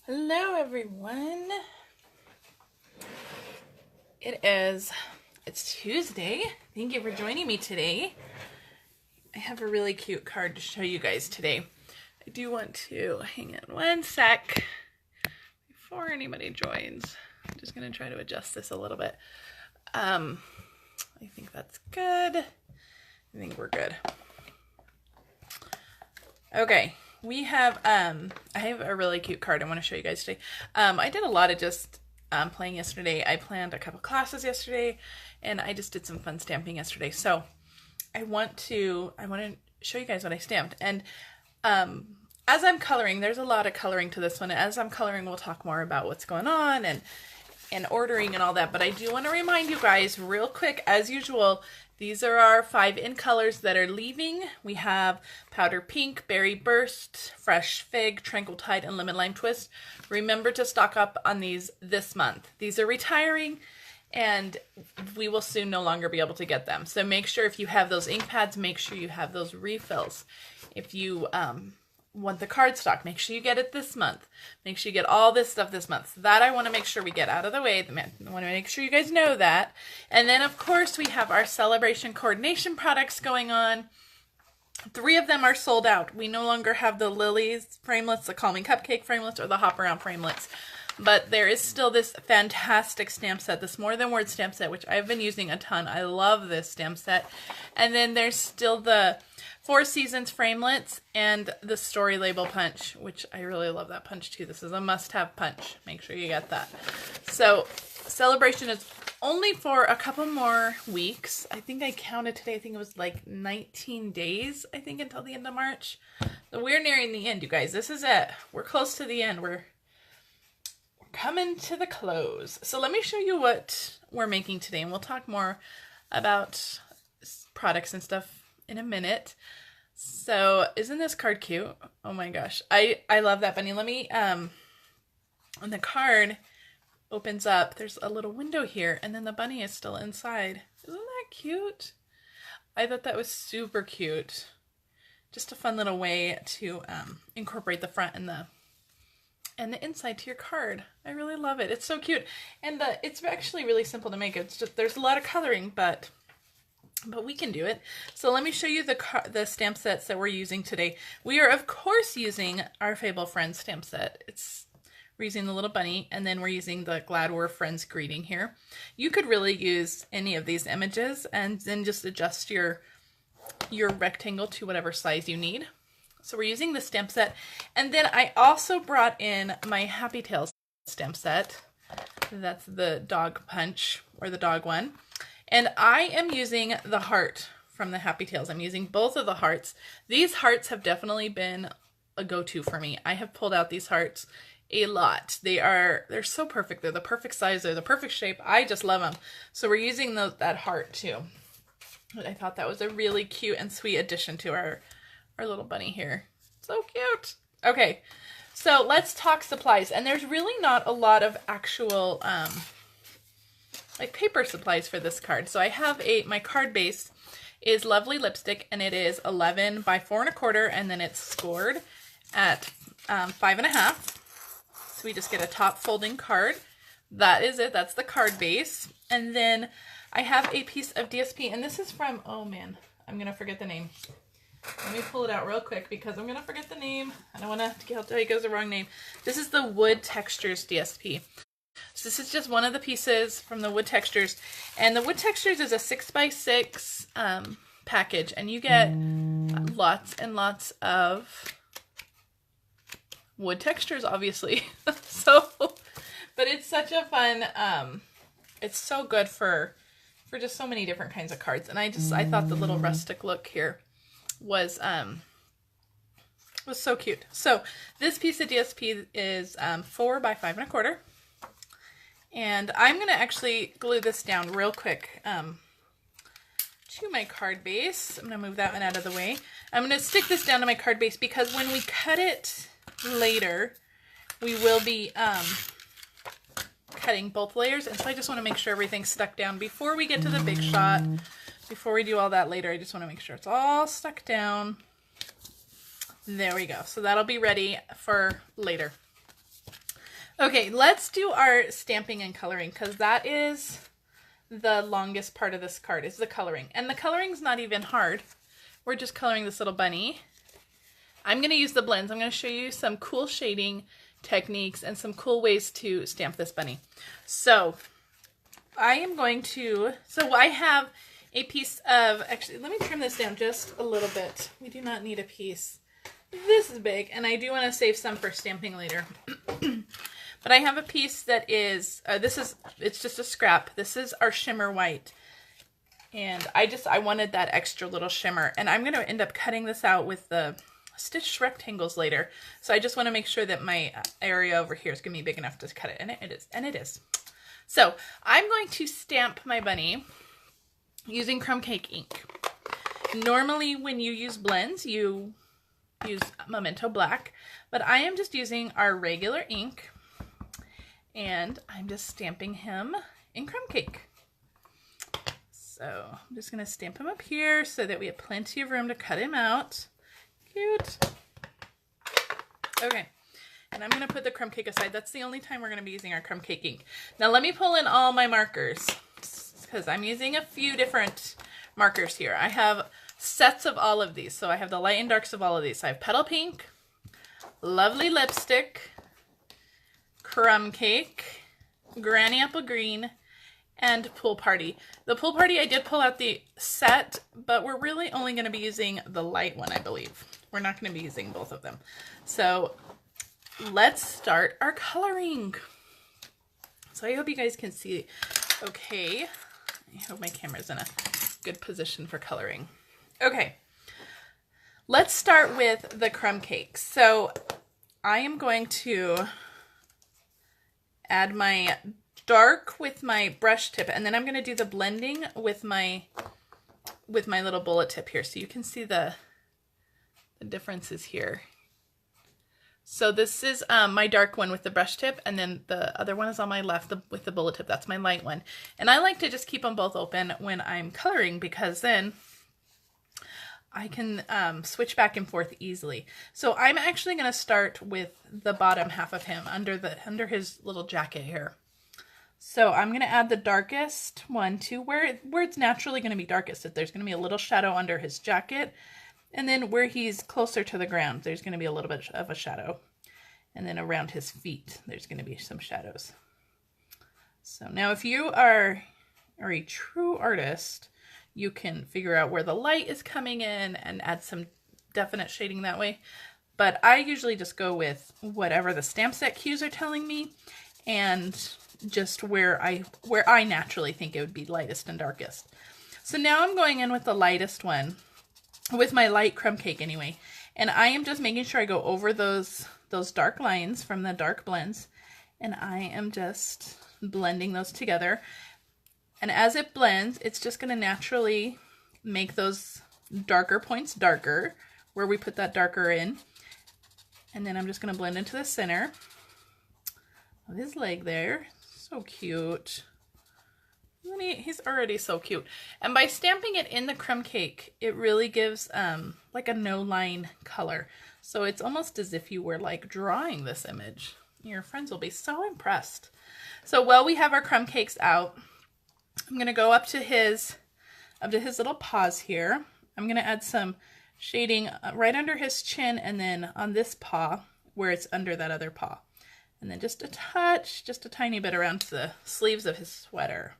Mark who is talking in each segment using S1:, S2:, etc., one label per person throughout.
S1: Hello everyone. It's Tuesday. Thank you for joining me today. I have a really cute card to show you guys today. I do want to hang in one sec before anybody joins. I'm just going to try to adjust this a little bit. I think that's good. I think we're good. Okay. We have, I have a really cute card I want to show you guys today. I did a lot of just playing yesterday. I planned a couple classes yesterday, and I just did some fun stamping yesterday. So I want to show you guys what I stamped. And as I'm coloring, there's a lot of coloring to this one. As I'm coloring, we'll talk more about what's going on and ordering and all that. But I do want to remind you guys real quick, as usual, these are our 5 in colors that are leaving. We have Powder Pink, Berry Burst, Fresh Fig, Tranquil Tide, and Lemon Lime Twist. Remember to stock up on these this month. These are retiring, and we will soon no longer be able to get them. So make sure if you have those ink pads, make sure you have those refills. If you want the cardstock, make sure you get it this month. Make sure you get all this stuff this month. So that I want to make sure we get out of the way. I want to make sure you guys know that. And then, of course, we have our celebration coordination products going on. 3 of them are sold out. We no longer have the Lilies framelits, the Call Me Cupcake framelits, or the Hop Around framelits. But there is still this fantastic stamp set, this More Than Words stamp set, which I've been using a ton. I love this stamp set. And then there's still the 4 Seasons framelits and the Story Label punch, which I really love that punch too. This is a must-have punch. Make sure you get that. So celebration is only for a couple more weeks. I think I counted today. I think it was like 19 days, I think, until the end of March. So we're nearing the end, you guys. This is it. We're close to the end. We're coming to the close. So let me show you what we're making today, and we'll talk more about products and stuff in a minute. So isn't this card cute? Oh my gosh. I love that bunny. Let me, when the card opens up, there's a little window here, and then the bunny is still inside. Isn't that cute? I thought that was super cute. Just a fun little way to incorporate the front and the inside to your card. I really love it. It's so cute. And it's actually really simple to make. It's just, there's a lot of coloring, but we can do it. So let me show you the stamp sets that we're using today. We are, of course, using our Fable Friends stamp set. We're using the little bunny, and then we're using the Glad We're Friends greeting here. You could really use any of these images and then just adjust your rectangle to whatever size you need. So we're using the stamp set. And then I also brought in my Happy Tails stamp set. That's the dog punch, or the dog one. And I am using the heart from the Happy Tails. I'm using both of the hearts. These hearts have definitely been a go-to for me. I have pulled out these hearts a lot. They're so perfect. They're the perfect size. They're the perfect shape. I just love them. So we're using that heart too. I thought that was a really cute and sweet addition to our little bunny here. So cute. Okay, so let's talk supplies. And there's really not a lot of actual like paper supplies for this card. So I have my card base is Lovely Lipstick, and it is 11 by 4 1/4, and then it's scored at 5 1/2. So we just get a top folding card. That is it. That's the card base. And then I have a piece of DSP, and this is from, oh man, I'm going to forget the name. Let me pull it out real quick because I'm going to forget the name. I don't want to tell you guys the wrong name. This is the Wood Textures DSP. So this is just one of the pieces from the Wood Textures. And the Wood Textures is a 6x6 package. And you get lots and lots of wood textures, obviously. But it's such a fun, it's so good for just so many different kinds of cards. And I thought the little rustic look here was so cute. So this piece of DSP is 4 by 5 1/4. And I'm going to actually glue this down real quick to my card base. I'm going to move that one out of the way. I'm going to stick this down to my card base because when we cut it later, we will be cutting both layers. And so I just want to make sure everything's stuck down before we get to the big shot. Before we do all that later, I just want to make sure it's all stuck down. There we go. So that'll be ready for later. Okay, let's do our stamping and coloring because that is the longest part of this card is the coloring. And the coloring's not even hard. We're just coloring this little bunny. I'm going to use the blends. I'm going to show you some cool shading techniques and some cool ways to stamp this bunny. So I am going to, I have a piece of, actually, let me trim this down just a little bit. We do not need a piece this big, and I do want to save some for stamping later. But I have a piece that is, it's just a scrap. This is our shimmer white. And I wanted that extra little shimmer. And I'm going to end up cutting this out with the stitched rectangles later. So I just want to make sure that my area over here is going to be big enough to cut it. And it is. So I'm going to stamp my bunny using crumb cake ink. Normally when you use blends, you use Memento Black. But I am just using our regular ink. And I'm just stamping him in crumb cake. So I'm just going to stamp him up here so that we have plenty of room to cut him out. Cute. Okay. And I'm going to put the crumb cake aside. That's the only time we're going to be using our crumb cake ink. Now let me pull in all my markers because I'm using a few different markers here. I have sets of all of these. So I have the light and darks of all of these. So I have Petal Pink, Lovely Lipstick, Crumb Cake, Granny Apple Green, and Pool Party. The Pool Party, I did pull out the set, but we're really only going to be using the light one, I believe. We're not going to be using both of them. So let's start our coloring. So I hope you guys can see. Okay. I hope my camera's in a good position for coloring. Okay. Let's start with the crumb cake. So I am going to add my dark with my brush tip, and then I'm going to do the blending with my little bullet tip here, so you can see the differences here. So this is my dark one with the brush tip, and then the other one is on my left with the bullet tip. That's my light one. And I like to just keep them both open when I'm coloring because then I can switch back and forth easily. So I'm actually going to start with the bottom half of him under his little jacket here. So I'm going to add the darkest one to where it's naturally going to be darkest. If there's going to be a little shadow under his jacket, and then where he's closer to the ground, there's going to be a little bit of a shadow. And then around his feet, there's going to be some shadows. So now if you are a true artist, you can figure out where the light is coming in and add some definite shading that way. But I usually just go with whatever the stamp set cues are telling me and just where I naturally think it would be lightest and darkest. So now I'm going in with the lightest one, with my light crumb cake anyway. And I am just making sure I go over those dark lines from the dark blends. And I am just blending those together. And as it blends, it's just going to naturally make those darker points darker, where we put that darker in. And then I'm just going to blend into the center of his leg there. So cute. He's already so cute. And by stamping it in the crumb cake, it really gives like a no-line color. So it's almost as if you were like drawing this image. Your friends will be so impressed. So while we have our crumb cakes out, I'm going to go up to his little paws here. I'm going to add some shading right under his chin and then on this paw where it's under that other paw. And then just a touch, just a tiny bit around the sleeves of his sweater.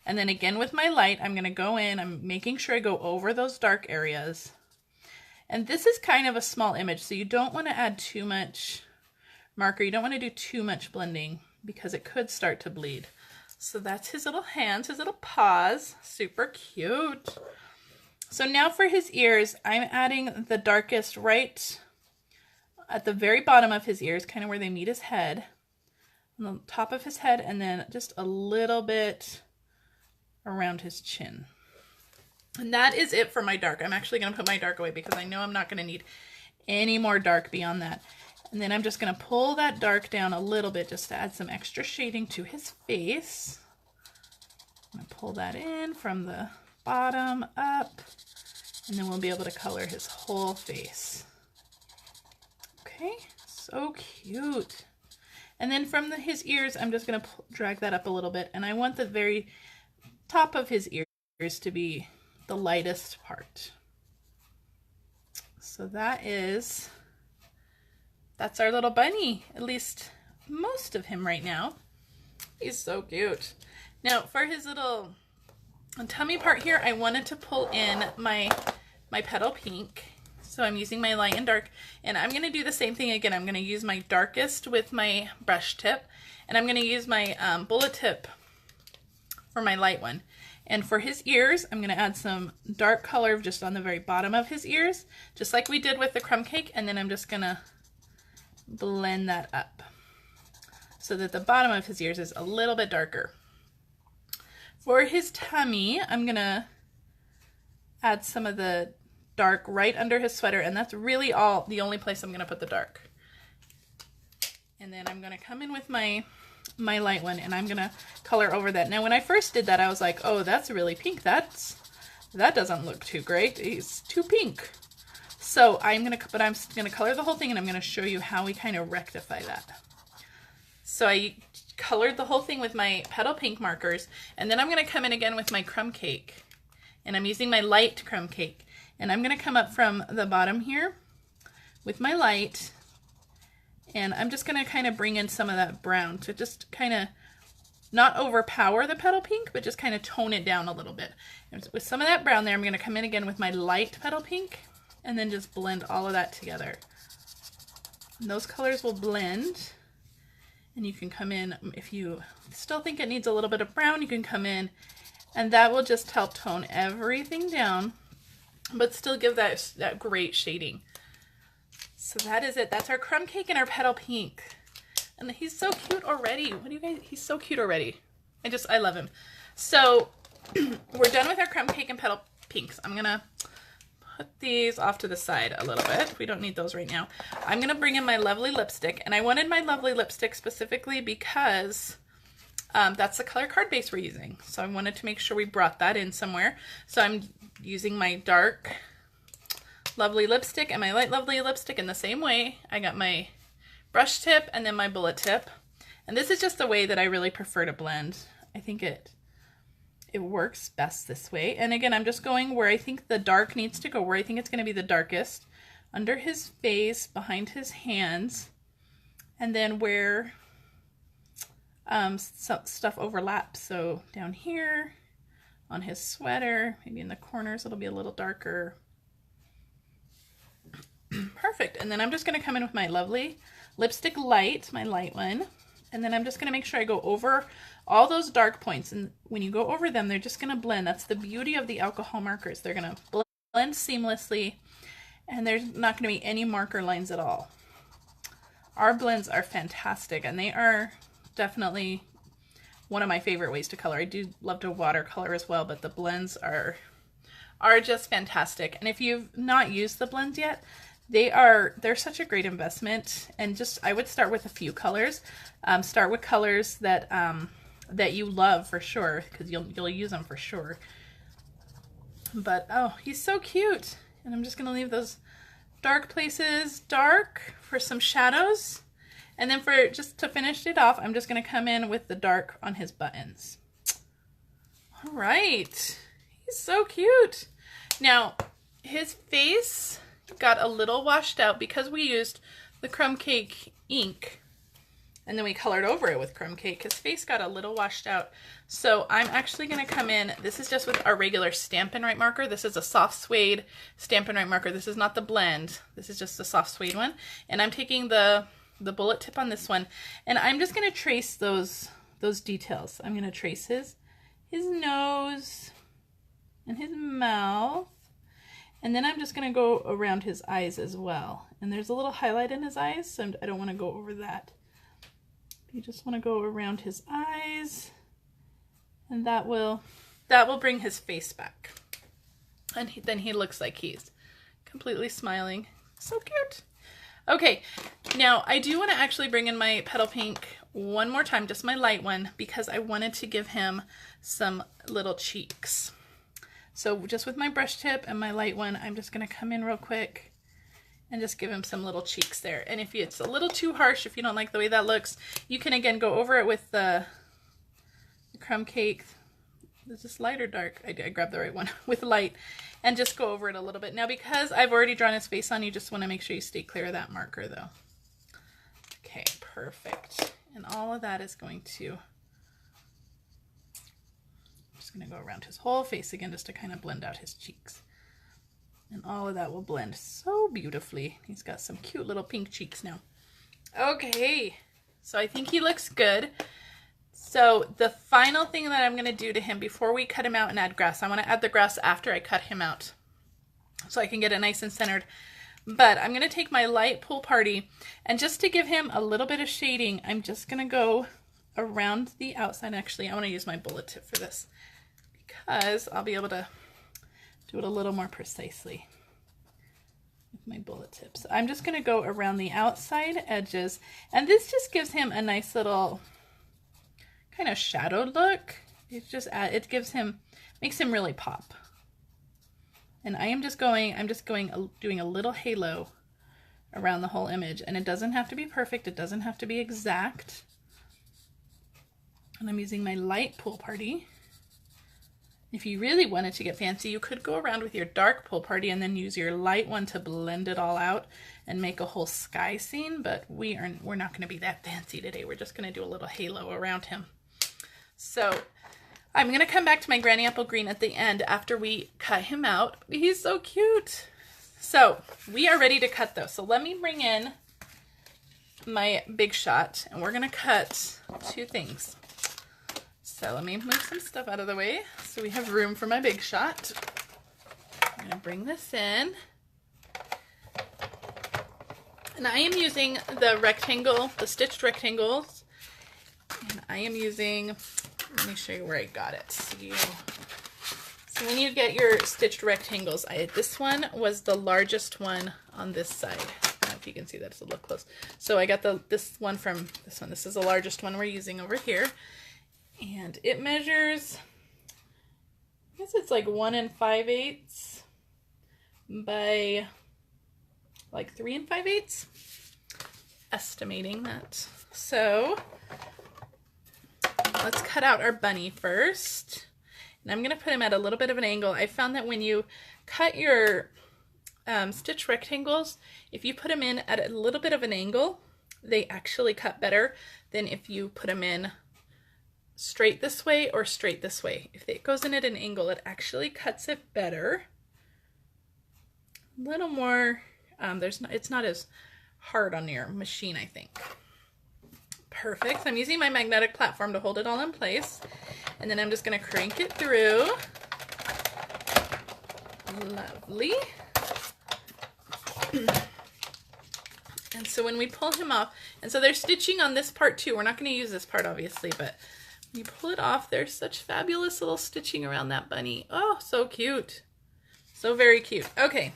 S1: And then again with my light, I'm going to go in, I'm making sure I go over those dark areas. And this is kind of a small image, so you don't want to add too much marker. You don't want to do too much blending because it could start to bleed. So that's his little hands, his little paws. Super cute. So now for his ears, I'm adding the darkest right at the very bottom of his ears, kind of where they meet his head, on the top of his head, and then just a little bit around his chin. And that is it for my dark. I'm actually going to put my dark away because I know I'm not going to need any more dark beyond that. And then I'm just going to pull that dark down a little bit just to add some extra shading to his face. I'm going to pull that in from the bottom up, and then we'll be able to color his whole face. Okay, so cute. And then from his ears, I'm just going to drag that up a little bit. And I want the very top of his ears to be the lightest part. So that's our little bunny, at least most of him right now. He's so cute. Now for his little tummy part here, I wanted to pull in my petal pink. So I'm using my light and dark, and I'm going to do the same thing again. I'm going to use my darkest with my brush tip, and I'm going to use my bullet tip for my light one. And for his ears, I'm going to add some dark color just on the very bottom of his ears, just like we did with the crumb cake, and then I'm just going to blend that up so that the bottom of his ears is a little bit darker. For his tummy, I'm going to add some of the dark right under his sweater, and that's really the only place I'm going to put the dark. And then I'm going to come in with my light one, and I'm going to color over that. Now when I first did that, I was like, oh, that's really pink. That doesn't look too great. It's too pink. So I'm going to color the whole thing, and I'm going to show you how we kind of rectify that. So I colored the whole thing with my petal pink markers, and then I'm going to come in again with my crumb cake, and I'm using my light crumb cake. And I'm going to come up from the bottom here with my light, and I'm just going to kind of bring in some of that brown to just kind of not overpower the petal pink, but just kind of tone it down a little bit. And with some of that brown there, I'm going to come in again with my light petal pink and then just blend all of that together. And those colors will blend, and you can come in, if you still think it needs a little bit of brown, you can come in, and that will just help tone everything down, but still give that great shading. So that is it. That's our crumb cake and our petal pink. And he's so cute already. What do you guys, he's so cute already. I love him. So we're done with our crumb cake and petal pinks. I'm gonna put these off to the side a little bit. We don't need those right now. I'm gonna bring in my lovely lipstick, and I wanted my lovely lipstick specifically because that's the color card base we're using. So I wanted to make sure we brought that in somewhere. So I'm using my dark lovely lipstick and my light lovely lipstick in the same way. I got my brush tip and then my bullet tip. And this is just the way that I really prefer to blend. I think it works best this way. And again, I'm just going where I think the dark needs to go, where I think it's going to be the darkest, under his face, behind his hands, and then where some stuff overlaps. So down here on his sweater, maybe in the corners it'll be a little darker. Perfect. And then I'm just going to come in with my lovely lipstick light, my light one, and then I'm just going to make sure I go over all those dark points, and when you go over them, they're just going to blend. That's the beauty of the alcohol markers. They're going to blend seamlessly, and there's not going to be any marker lines at all. Our blends are fantastic, and they are definitely one of my favorite ways to color. I do love to watercolor as well, but the blends are just fantastic. And if you've not used the blends yet, they're such a great investment. And just, I would start with a few colors. Start with colors that that you love for sure, because you'll use them for sure. But oh, he's so cute. And I'm just gonna leave those dark places dark for some shadows. And then for just to finish it off, I'm just going to come in with the dark on his buttons. All right. He's so cute. Now, his face got a little washed out because we used the crumb cake ink and then we colored over it with crumb cake. His face got a little washed out. So I'm actually going to come in. This is just with our regular Stampin' Right marker. This is a soft suede Stampin' Right marker. This is not the blend. This is just the soft suede one. And I'm taking the bullet tip on this one, and I'm just going to trace those details. I'm going to trace his nose and his mouth, and then I'm just going to go around his eyes as well. And there's a little highlight in his eyes, so I don't want to go over that. You just want to go around his eyes, and that will bring his face back. And then he looks like he's completely smiling. So cute. Okay, now I do want to actually bring in my petal pink one more time, just my light one, because I wanted to give him some little cheeks. So just with my brush tip and my light one, I'm just going to come in real quick and just give him some little cheeks there. And if it's a little too harsh, if you don't like the way that looks, you can again go over it with the crumb cake. Is this light or dark? I grabbed the right one with light, and just go over it a little bit. Now, because I've already drawn his face on, you just want to make sure you stay clear of that marker though. Okay, perfect. And all of that is going to, I'm just going to go around his whole face again just to kind of blend out his cheeks. And all of that will blend so beautifully. He's got some cute little pink cheeks now. Okay, so I think he looks good. So the final thing that I'm going to do to him before we cut him out and add grass, I want to add the grass after I cut him out so I can get it nice and centered. But I'm going to take my light Pool Party, and just to give him a little bit of shading, I'm just going to go around the outside. Actually, I want to use my bullet tip for this because I'll be able to do it a little more precisely with my bullet tips. I'm just going to go around the outside edges, and this just gives him a nice little kind of shadowed look. It gives him, makes him really pop. And I'm just doing a little halo around the whole image, and it doesn't have to be perfect. It doesn't have to be exact. And I'm using my light Pool Party. If you really wanted to get fancy, you could go around with your dark Pool Party and then use your light one to blend it all out and make a whole sky scene, but we're not going to be that fancy today. We're just going to do a little halo around him. So I'm going to come back to my Granny Apple Green at the end after we cut him out. He's so cute. So we are ready to cut though. So let me bring in my Big Shot, and we're going to cut two things. So let me move some stuff out of the way so we have room for my Big Shot. I'm going to bring this in. And I am using the rectangle, the stitched rectangles. And I am using, let me show you where I got it. So when you get your stitched rectangles, this one was the largest one on this side. I don't know if you can see that, it's a little close. So I got this one from this one. This is the largest one we're using over here. And it measures, I guess it's like 1 5/8 by like 3 5/8, estimating that. So let's cut out our bunny first. And I'm going to put him at a little bit of an angle. I found that when you cut your stitch rectangles, if you put them in at a little bit of an angle, they actually cut better than if you put them in straight this way or straight this way. If it goes in at an angle, it actually cuts it better. A little more, it's not as hard on your machine, I think. Perfect. So I'm using my magnetic platform to hold it all in place. And then I'm just going to crank it through. Lovely. And so when we pull him off, and so there's stitching on this part too. We're not going to use this part obviously, but when you pull it off, there's such fabulous little stitching around that bunny. Oh, so cute. So very cute. Okay.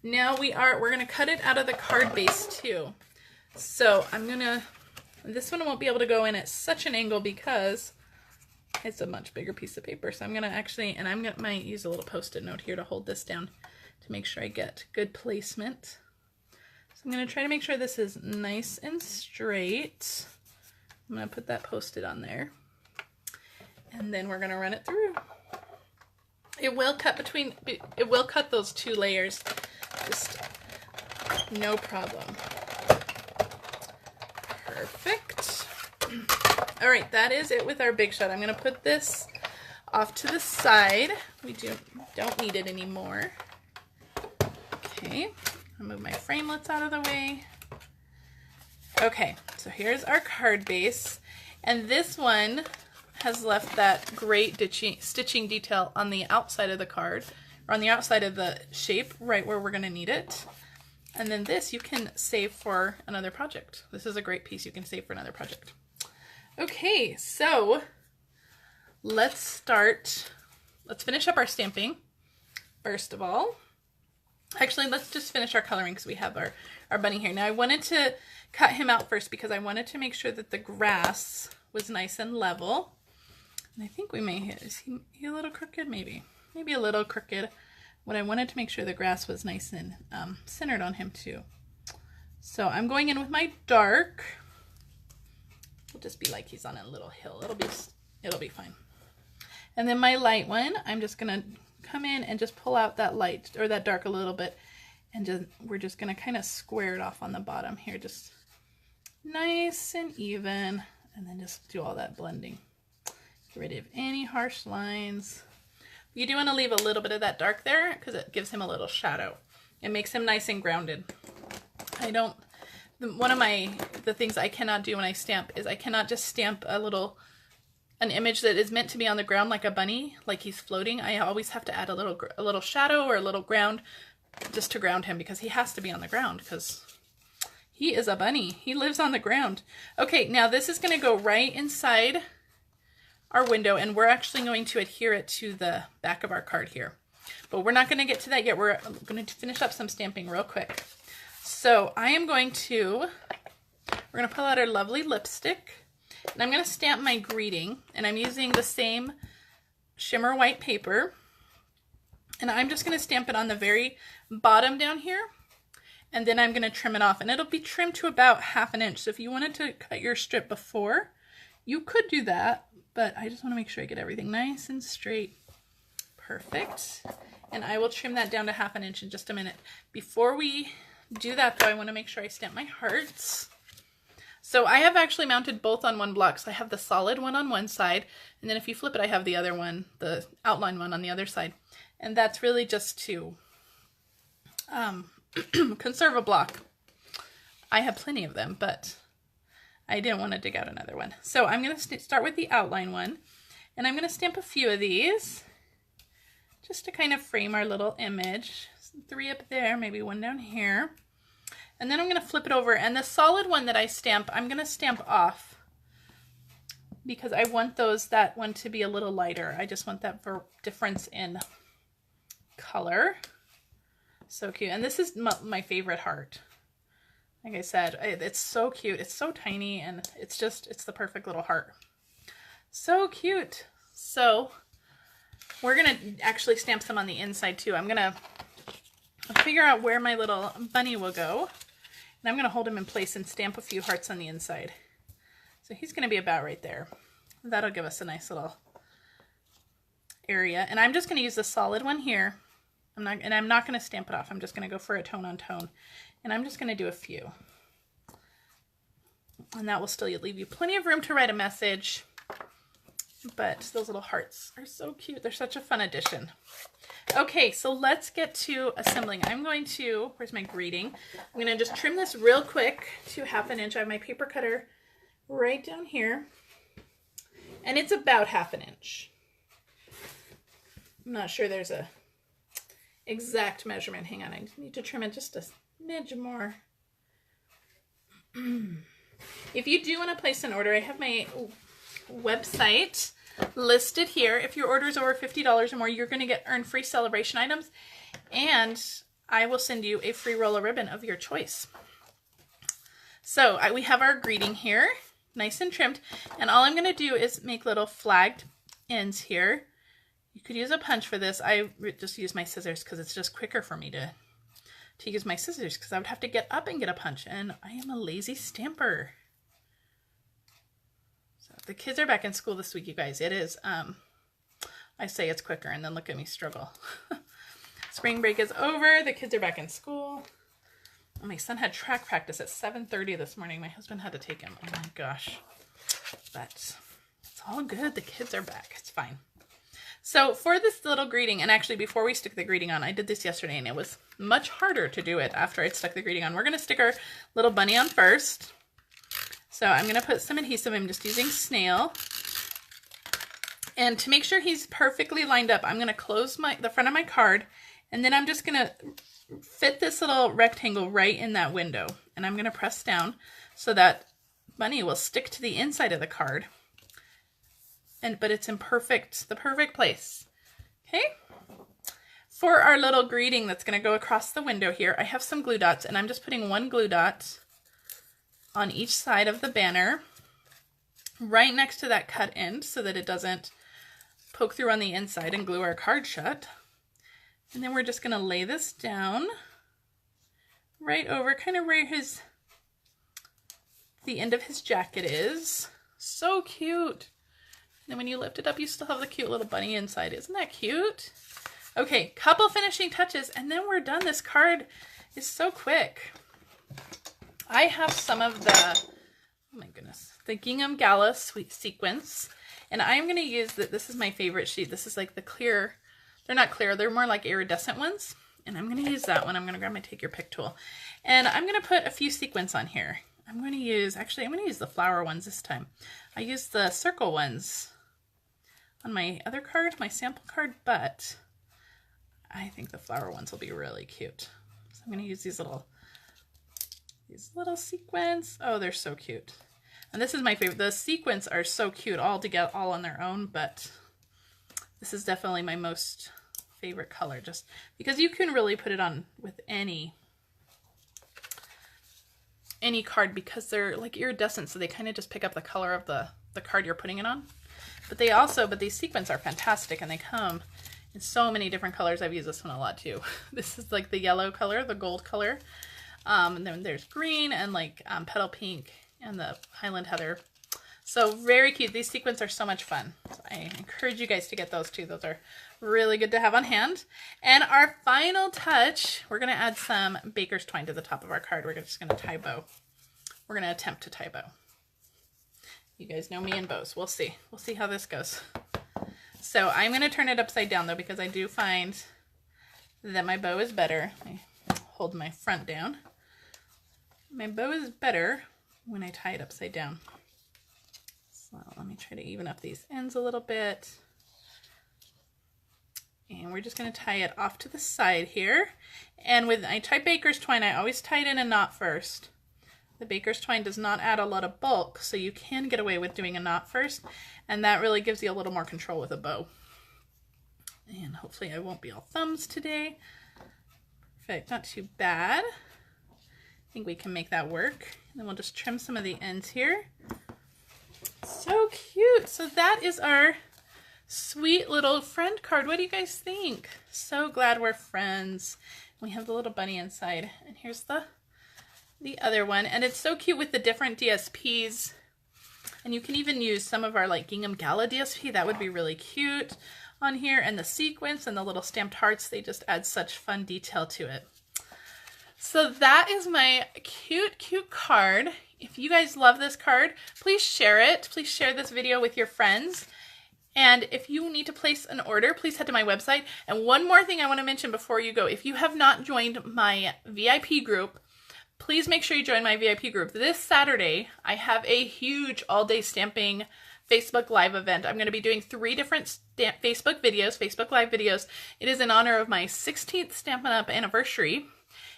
S1: Now we're going to cut it out of the card base too. So this one won't be able to go in at such an angle because it's a much bigger piece of paper. So I'm going to actually, and might use a little Post-it note here to hold this down to make sure I get good placement. So I'm going to try to make sure this is nice and straight. I'm going to put that Post-it on there. And then we're going to run it through. It will cut those two layers. Just no problem. Perfect. All right, that is it with our Big Shot. I'm going to put this off to the side. We don't need it anymore. Okay, I'll move my framelits out of the way. Okay, so here's our card base. And this one has left that great stitching detail on the outside of the card, or on the outside of the shape, right where we're going to need it. And then this you can save for another project. This is a great piece you can save for another project. Okay, so let's finish up our stamping first of all. Actually, let's just finish our coloring because we have our bunny here. Now I wanted to cut him out first because I wanted to make sure that the grass was nice and level. And I think we may hit, is he a little crooked? Maybe a little crooked. what I wanted to make sure the grass was nice and centered on him too. So I'm going in with my dark. It'll just be like he's on a little hill. It'll be fine. And then my light one, I'm just gonna come in and just pull out that light or that dark a little bit, and we're just gonna kind of square it off on the bottom here, just nice and even, and then just do all that blending. Get rid of any harsh lines. You do want to leave a little bit of that dark there because it gives him a little shadow. It makes him nice and grounded. One of the things I cannot do when I stamp is I cannot just stamp an image that is meant to be on the ground like a bunny, like he's floating. I always have to add a little shadow or a little ground just to ground him, because he has to be on the ground because he is a bunny. He lives on the ground. Okay, now this is going to go right inside our window, and we're actually going to adhere it to the back of our card here. But we're not going to get to that yet. We're going to finish up some stamping real quick. So we're going to pull out our lovely lipstick, and I'm going to stamp my greeting, and I'm using the same shimmer white paper, and I'm just going to stamp it on the very bottom down here, and then I'm going to trim it off, and it'll be trimmed to about 1/2 inch. So if you wanted to cut your strip before, you could do that, but I just want to make sure I get everything nice and straight. Perfect. And I will trim that down to 1/2 inch in just a minute. Before we do that though, I want to make sure I stamp my hearts. So I have actually mounted both on one block. So I have the solid one on one side, and then if you flip it, I have the other one, the outline one, on the other side. And that's really just to conserve a block. I have plenty of them, but I didn't want to dig out another one. So I'm going to start with the outline one, and I'm going to stamp a few of these just to kind of frame our little image. 3 up there, maybe 1 down here. And then I'm going to flip it over, and the solid one that I stamp, I'm going to stamp off because I want that one to be a little lighter. I just want that for difference in color. So cute. And this is my favorite heart. Like I said, it's so cute. It's so tiny, and it's the perfect little heart. So cute. So we're going to actually stamp some on the inside too. I'm going to figure out where my little bunny will go, and I'm going to hold him in place and stamp a few hearts on the inside. So he's going to be about right there. That'll give us a nice little area. And I'm just going to use the solid one here. I'm not going to stamp it off. I'm just going to go for a tone on tone. And I'm just going to do a few. And that will still leave you plenty of room to write a message. But those little hearts are so cute. They're such a fun addition. Okay, so let's get to assembling. Where's my greeting? I'm going to just trim this real quick to 1/2 inch. I have my paper cutter right down here. And it's about 1/2 inch. I'm not sure there's a exact measurement. Hang on, I need to trim it just a smidge more. If you do want to place an order, I have my website listed here. If your order is over $50 or more, you're going to earn free celebration items, and I will send you a free roll of ribbon of your choice. So we have our greeting here, nice and trimmed, and all I'm going to do is make little flagged ends here. You could use a punch for this. I just use my scissors because it's just quicker for me to use my scissors, because I would have to get up and get a punch, and I am a lazy stamper. So the kids are back in school this week, you guys. It is, I say it's quicker, and then look at me struggle. Spring break is over. The kids are back in school. Oh, my son had track practice at 7:30 this morning. My husband had to take him. Oh my gosh. But it's all good. The kids are back. It's fine. So for this little greeting, and actually before we stick the greeting on, I did this yesterday, and it was much harder to do it after I'd stuck the greeting on. We're going to stick our little bunny on first. So I'm going to put some adhesive. I'm just using snail. And to make sure he's perfectly lined up, I'm going to close the front of my card, and then I'm just going to fit this little rectangle right in that window. And I'm going to press down so that bunny will stick to the inside of the card. But it's in the perfect place. Okay? For our little greeting that's going to go across the window here, I have some glue dots, and I'm just putting 1 glue dot on each side of the banner, right next to that cut end so that it doesn't poke through on the inside and glue our card shut. And then we're just going to lay this down right over, kind of where the end of his jacket is. So cute. And when you lift it up, you still have the cute little bunny inside. Isn't that cute? Okay, couple finishing touches, and then we're done. This card is so quick. I have some of the, oh my goodness, the Gingham Gala Sweet Sequence, and I'm going to use this is my favorite sheet. This is like the clear, they're not clear, they're more like iridescent ones, and I'm going to use that one. I'm going to grab my Take Your Pick tool, and I'm going to put a few sequins on here. I'm going to use the flower ones this time. I used the circle ones on my other card, my sample card, but I think the flower ones will be really cute. So I'm going to use these little sequins. Oh, they're so cute. And this is my favorite. The sequins are so cute all together, all on their own, but this is definitely my most favorite color, just because you can really put it on with any card because they're like iridescent, so they kind of just pick up the color of the card you're putting it on. But these sequins are fantastic, and they come in so many different colors. I've used this one a lot too. This is like the yellow color, the gold color. And then there's green and like petal pink and the Highland Heather. So very cute. These sequins are so much fun. So I encourage you guys to get those too. Those are really good to have on hand. And our final touch, we're going to add some baker's twine to the top of our card. We're just going to tie bow. We're going to attempt to tie bow. You guys know me and bows. We'll see. We'll see how this goes. So I'm going to turn it upside down though, because I do find that my bow is better. I hold my front down. My bow is better when I tie it upside down. So let me try to even up these ends a little bit. And we're just going to tie it off to the side here. And when I tie baker's twine, I always tie it in a knot first. The baker's twine does not add a lot of bulk, so you can get away with doing a knot first. And that really gives you a little more control with a bow. And hopefully I won't be all thumbs today. Perfect, not too bad. I think we can make that work. And then we'll just trim some of the ends here. So cute. So that is our sweet little friend card. What do you guys think? So glad we're friends. We have the little bunny inside. And here's the other one. And it's so cute with the different DSPs. And you can even use some of our like Gingham Gala DSP. That would be really cute on here. And the sequins and the little stamped hearts, they just add such fun detail to it. So that is my cute, cute card. If you guys love this card, please share it. Please share this video with your friends. And if you need to place an order, please head to my website. And one more thing I want to mention before you go. If you have not joined my VIP group, please make sure you join my VIP group. This Saturday, I have a huge all-day stamping Facebook Live event. I'm going to be doing 3 different Facebook Live videos. It is in honor of my 16th Stampin' Up! Anniversary.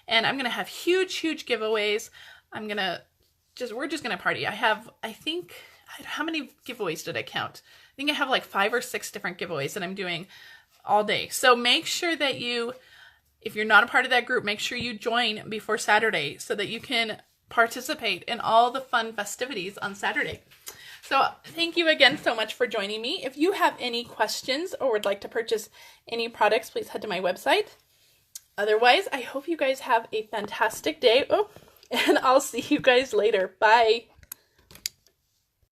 S1: And I'm going to have huge, huge giveaways. We're just going to party. I think, how many giveaways did I count? I think I have like 5 or 6 different giveaways that I'm doing all day. So make sure that if you're not a part of that group, make sure you join before Saturday so that you can participate in all the fun festivities on Saturday. So thank you again so much for joining me. If you have any questions or would like to purchase any products, please head to my website. Otherwise, I hope you guys have a fantastic day. And I'll see you guys later. Bye.